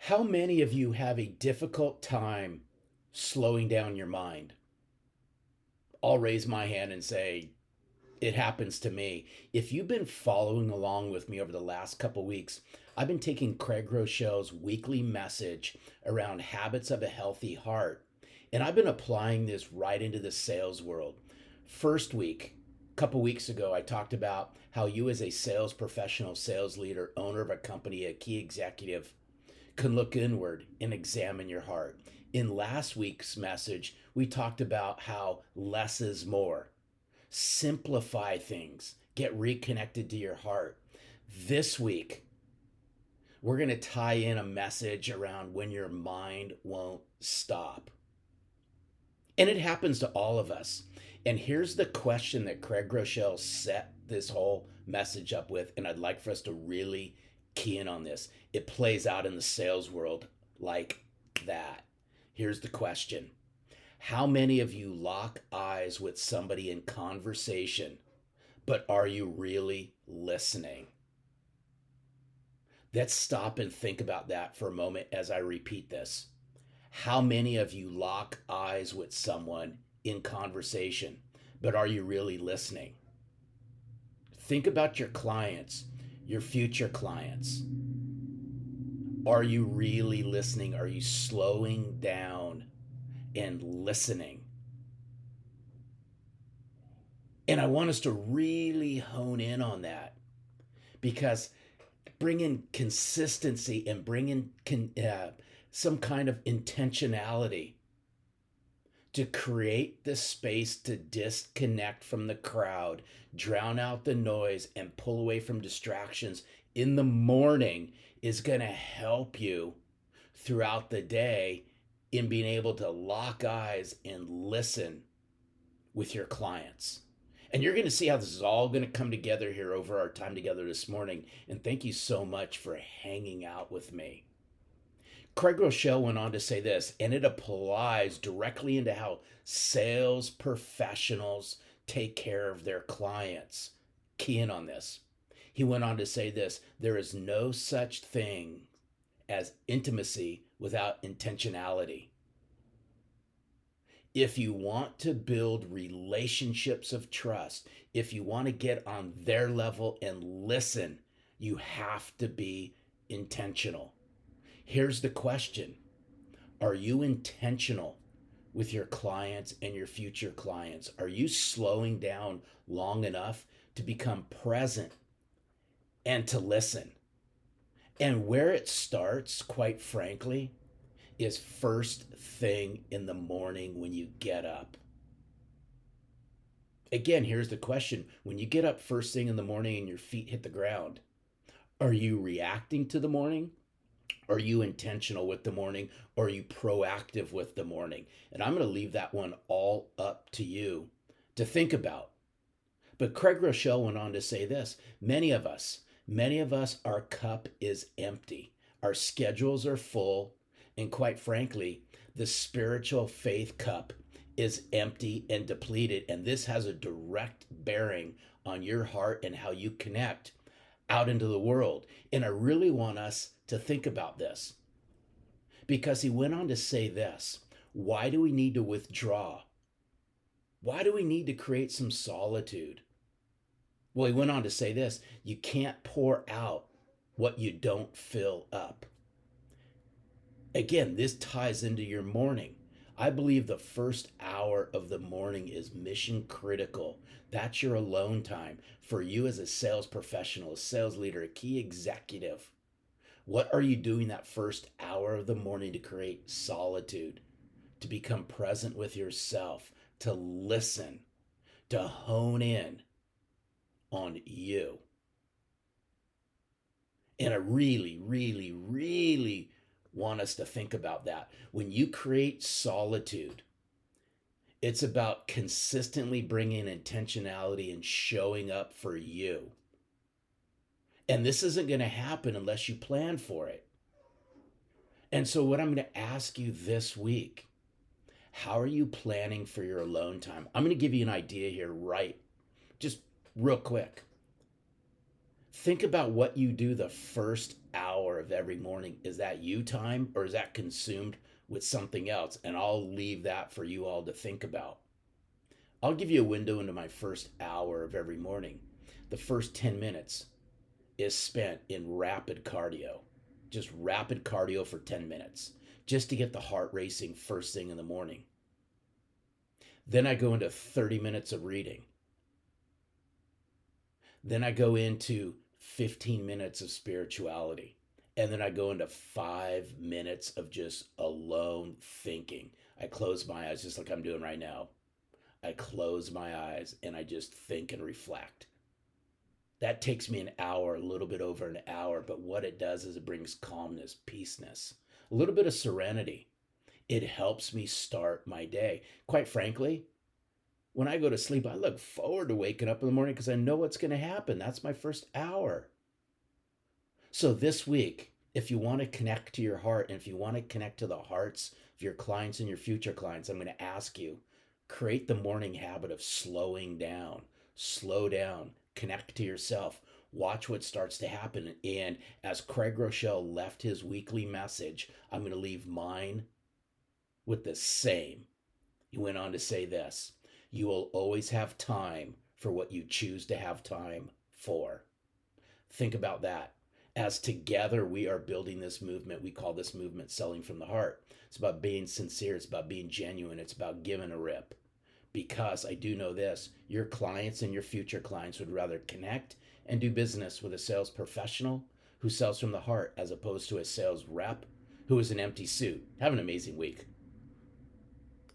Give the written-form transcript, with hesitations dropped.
How many of you have a difficult time slowing down your mind? I'll raise my hand and say, it happens to me. If you've been following along with me over the last couple weeks, I've been taking Craig Groeschel's weekly message around habits of a healthy heart. And I've been applying this right into the sales world. First week, a couple weeks ago, I talked about how you, as a sales professional, sales leader, owner of a company, a key executive, can look inward and examine your heart. In last week's message, we talked about how less is more. Simplify things, get reconnected to your heart. This week, we're going to tie in a message around when your mind won't stop. And it happens to all of us. And here's the question that Craig Groeschel set this whole message up with, and I'd like for us to really key in on this. It plays out in the sales world like that. Here's the question. How many of you lock eyes with somebody in conversation, but are you really listening? Let's stop and think about that for a moment as I repeat this. How many of you lock eyes with someone in conversation, but are you really listening? Think about your clients, your future clients. Are you really listening? Are you slowing down and listening? And I want us to really hone in on that, because bringing consistency and bringing some kind of intentionality to create the space to disconnect from the crowd, drown out the noise, and pull away from distractions in the morning is going to help you throughout the day in being able to lock eyes and listen with your clients. And you're going to see how this is all going to come together here over our time together this morning. And thank you so much for hanging out with me. Craig Groeschel went on to say this, and it applies directly into how sales professionals take care of their clients. Key in on this. He went on to say this: there is no such thing as intimacy without intentionality. If you want to build relationships of trust, if you want to get on their level and listen, you have to be intentional. Here's the question. Are you intentional with your clients and your future clients? Are you slowing down long enough to become present and to listen? And where it starts, quite frankly, is first thing in the morning when you get up. Again, here's the question. When you get up first thing in the morning and your feet hit the ground, are you reacting to the morning? Are you intentional with the morning? Or are you proactive with the morning? And I'm going to leave that one all up to you to think about. But Craig Groeschel went on to say this: many of us, our cup is empty. Our schedules are full. And quite frankly, the spiritual faith cup is empty and depleted. And this has a direct bearing on your heart and how you connect out into the world. And I really want us to think about this, because he went on to say this: why do we need to withdraw? Why do we need to create some solitude? Well, he went on to say this: you can't pour out what you don't fill up. Again, this ties into your morning. I believe the first hour of the morning is mission critical. That's your alone time for you as a sales professional, a sales leader, a key executive. What are you doing that first hour of the morning to create solitude, to become present with yourself, to listen, to hone in on you? And I really, really, really want us to think about that. When you create solitude, it's about consistently bringing intentionality and showing up for you. And this isn't going to happen unless you plan for it. And so what I'm going to ask you this week, how are you planning for your alone time? I'm going to give you an idea here, right? Just real quick. Think about what you do the first hour of every morning. Is that you time or is that consumed with something else? And I'll leave that for you all to think about. I'll give you a window into my first hour of every morning. The first 10 minutes is spent in rapid cardio, just rapid cardio for 10 minutes, just to get the heart racing first thing in the morning. Then I go into 30 minutes of reading. Then I go into 15 minutes of spirituality. And then I go into 5 minutes of just alone thinking. I close my eyes just like I'm doing right now. I close my eyes and I just think and reflect. That takes me an hour, a little bit over an hour, but what it does is it brings calmness, peaceness, a little bit of serenity. It helps me start my day. Quite frankly, when I go to sleep, I look forward to waking up in the morning because I know what's going to happen. That's my first hour. So this week, if you want to connect to your heart and if you want to connect to the hearts of your clients and your future clients, I'm going to ask you, create the morning habit of slowing down. Slow down, connect to yourself, watch what starts to happen. And as Craig Groeschel left his weekly message, I'm going to leave mine with the same. He went on to say this: you will always have time for what you choose to have time for. Think about that. As together we are building this movement, we call this movement Selling from the Heart. It's about being sincere, it's about being genuine, it's about giving a rip. Because I do know this, your clients and your future clients would rather connect and do business with a sales professional who sells from the heart as opposed to a sales rep who is an empty suit. Have an amazing week.